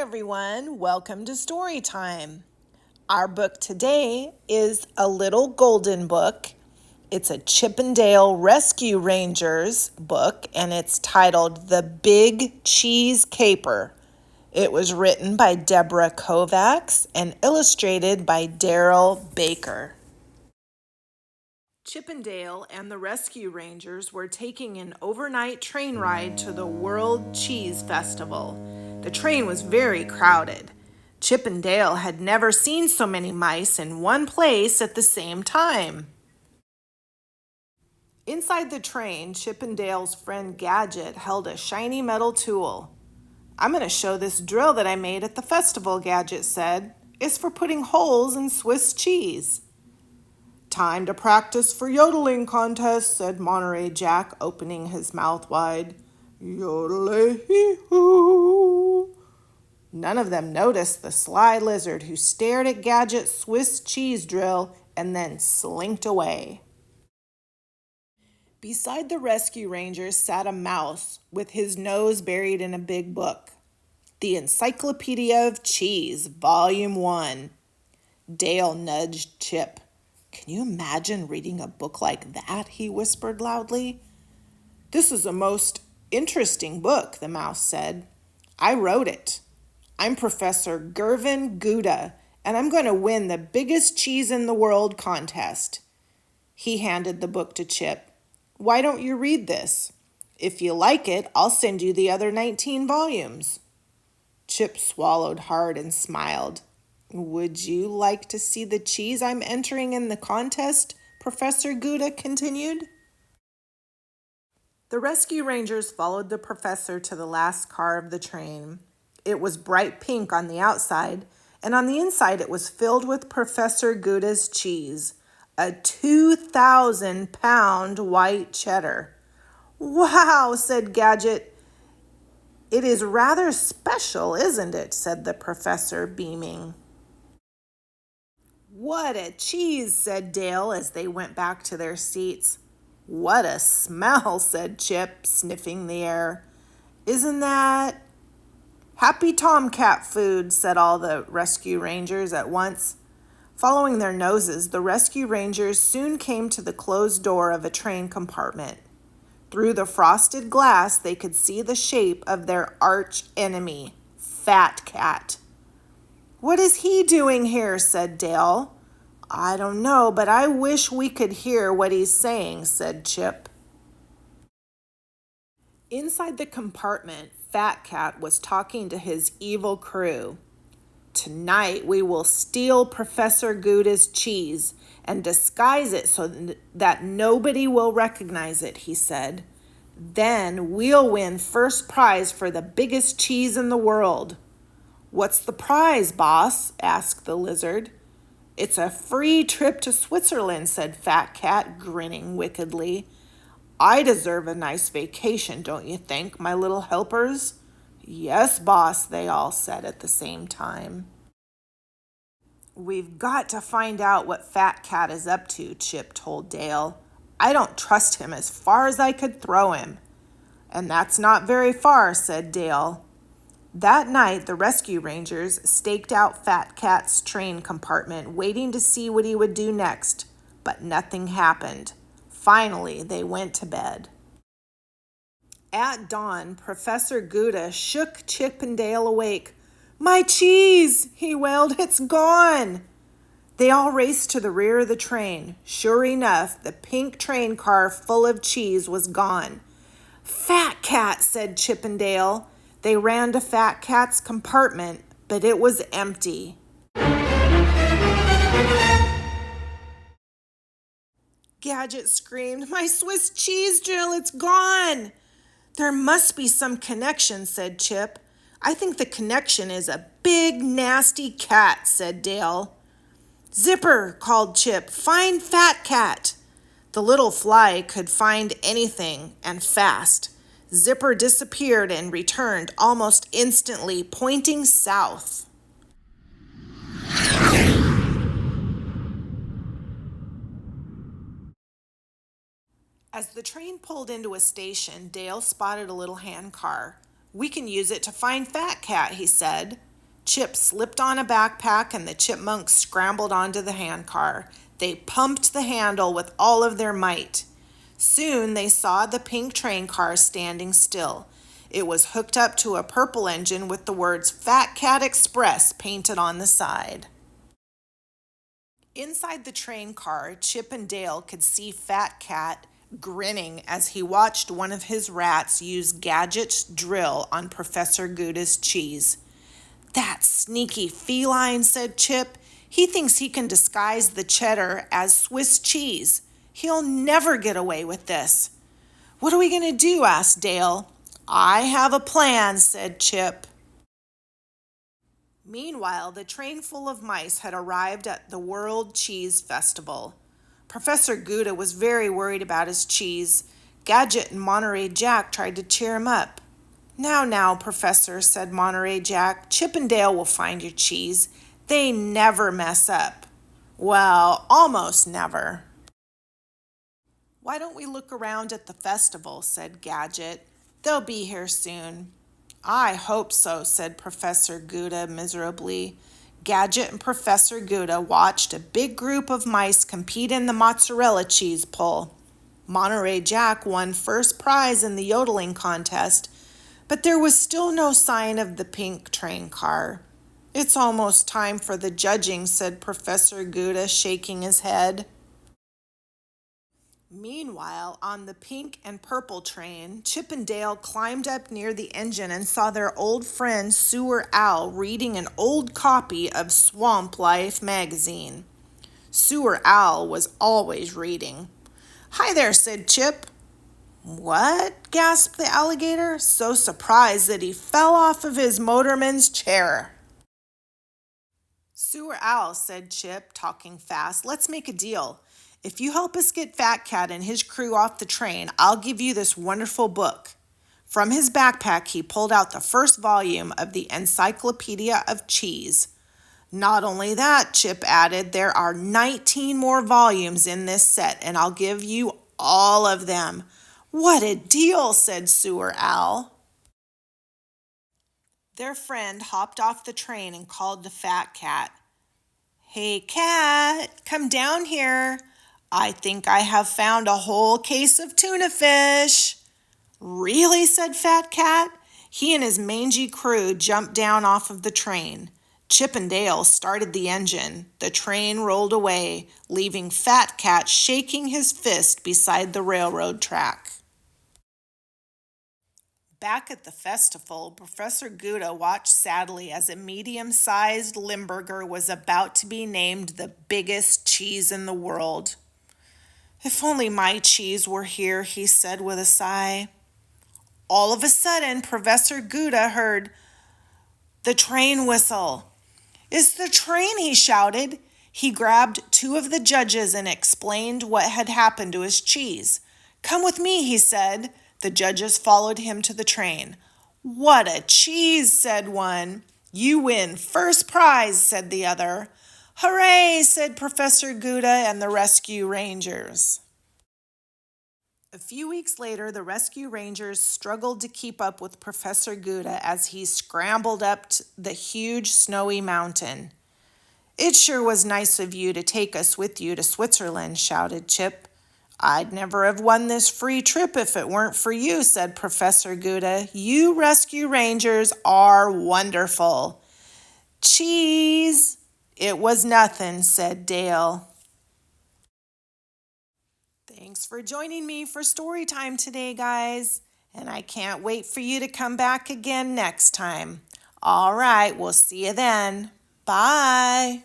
everyone. Welcome to Storytime. Our book today is a little golden book. It's a Chippendale Rescue Rangers book, and it's titled The Big Cheese Caper. It was written by Deborah Kovacs and illustrated by Daryl Baker. Chippendale and the Rescue Rangers were taking an overnight train ride to the World Cheese Festival. The train was very crowded. Chippendale had never seen so many mice in one place at the same time. Inside the train, Chippendale's friend Gadget held a shiny metal tool. "I'm going to show this drill that I made at the festival," Gadget said. "It's for putting holes in Swiss cheese." "Time to practice for yodeling contest," said Monterey Jack, opening his mouth wide. "Yodel-hee-hoo." None of them noticed the sly lizard who stared at Gadget's Swiss cheese drill and then slinked away. Beside the rescue rangers sat a mouse with his nose buried in a big book. The Encyclopedia of Cheese, Volume 1. Dale nudged Chip. "Can you imagine reading a book like that?" he whispered loudly. "This is a most interesting book," the mouse said. "I wrote it. I'm Professor Gervin Gouda, and I'm going to win the biggest cheese in the world contest." He handed the book to Chip. "Why don't you read this? If you like it, I'll send you the other 19 volumes. Chip swallowed hard and smiled. "Would you like to see the cheese I'm entering in the contest?" Professor Gouda continued. The rescue rangers followed the professor to the last car of the train. It was bright pink on the outside, and on the inside it was filled with Professor Gouda's cheese, a 2,000-pound white cheddar. "Wow," said Gadget. "It is rather special, isn't it?" said the professor, beaming. "What a cheese," said Dale as they went back to their seats. "What a smell," said Chip, sniffing the air. "Isn't that—" "Happy Tomcat food," said all the rescue rangers at once. Following their noses, the rescue rangers soon came to the closed door of a train compartment. Through the frosted glass, they could see the shape of their arch enemy, Fat Cat. "What is he doing here?" said Dale. "I don't know, but I wish we could hear what he's saying," said Chip. Inside the compartment, Fat Cat was talking to his evil crew. "Tonight we will steal Professor Gouda's cheese and disguise it so that nobody will recognize it," he said. "Then we'll win first prize for the biggest cheese in the world." "What's the prize, boss?" asked the lizard. "It's a free trip to Switzerland," said Fat Cat, grinning wickedly. "I deserve a nice vacation, don't you think, my little helpers?" "Yes, boss," they all said at the same time. "We've got to find out what Fat Cat is up to," Chip told Dale. "I don't trust him as far as I could throw him." "And that's not very far," said Dale. That night, the rescue rangers staked out Fat Cat's train compartment, waiting to see what he would do next, but nothing happened. Finally, they went to bed. At dawn, Professor Gouda shook Chip and Dale awake. "My cheese!" he wailed. "It's gone!" They all raced to the rear of the train. Sure enough, the pink train car full of cheese was gone. "Fat Cat," said Chip and Dale. They ran to Fat Cat's compartment, but it was empty. Gadget screamed, "My Swiss cheese drill, it's gone!" "There must be some connection," said Chip. "I think the connection is a big, nasty cat," said Dale. "Zipper," called Chip, "find Fat Cat." The little fly could find anything, and fast. Zipper disappeared and returned almost instantly, pointing south. As the train pulled into a station, Dale spotted a little hand car. "We can use it to find Fat Cat," he said. Chip slipped on a backpack and the chipmunks scrambled onto the handcar. They pumped the handle with all of their might. Soon they saw the pink train car standing still. It was hooked up to a purple engine with the words Fat Cat Express painted on the side. Inside the train car, Chip and Dale could see Fat Cat grinning as he watched one of his rats use Gadget's drill on Professor Gouda's cheese. "That sneaky feline," said Chip. "He thinks he can disguise the cheddar as Swiss cheese. He'll never get away with this." "What are we going to do?" asked Dale. "I have a plan," said Chip. Meanwhile, the train full of mice had arrived at the World Cheese Festival. Professor Gouda was very worried about his cheese. Gadget and Monterey Jack tried to cheer him up. Now, Professor," said Monterey Jack, "Chip and Dale will find your cheese. They never mess up." "Well, almost never." "Why don't we look around at the festival?" said Gadget. "They'll be here soon." "I hope so," said Professor Gouda miserably. Gadget and Professor Gouda watched a big group of mice compete in the mozzarella cheese pull. Monterey Jack won first prize in the yodeling contest, but there was still no sign of the pink train car. "It's almost time for the judging," said Professor Gouda, shaking his head. Meanwhile, on the pink and purple train, Chip and Dale climbed up near the engine and saw their old friend Sewer Owl reading an old copy of Swamp Life magazine. Sewer Owl was always reading. "Hi there," said Chip. "What?" gasped the alligator, so surprised that he fell off of his motorman's chair. "Sewer Owl," said Chip, talking fast, "let's make a deal. If you help us get Fat Cat and his crew off the train, I'll give you this wonderful book." From his backpack, he pulled out the first volume of the Encyclopedia of Cheese. "Not only that," Chip added, "there are 19 more volumes in this set, and I'll give you all of them." "What a deal," said Sewer Owl. Their friend hopped off the train and called to Fat Cat. "Hey, Cat, come down here. I think I have found a whole case of tuna fish." "Really?" said Fat Cat. He and his mangy crew jumped down off of the train. Chip and Dale started the engine. The train rolled away, leaving Fat Cat shaking his fist beside the railroad track. Back at the festival, Professor Gouda watched sadly as a medium-sized Limburger was about to be named the biggest cheese in the world. "If only my cheese were here," he said with a sigh. All of a sudden, Professor Gouda heard the train whistle. "It's the train," he shouted. He grabbed two of the judges and explained what had happened to his cheese. "Come with me," he said. The judges followed him to the train. "What a cheese," said one. "You win first prize," said the other. "Hooray," said Professor Gouda and the rescue rangers. A few weeks later, the rescue rangers struggled to keep up with Professor Gouda as he scrambled up the huge snowy mountain. "It sure was nice of you to take us with you to Switzerland," shouted Chip. "I'd never have won this free trip if it weren't for you," said Professor Gouda. "You rescue rangers are wonderful." "Cheese!" "It was nothing," said Dale. Thanks for joining me for story time today, guys. And I can't wait for you to come back again next time. All right, we'll see you then. Bye.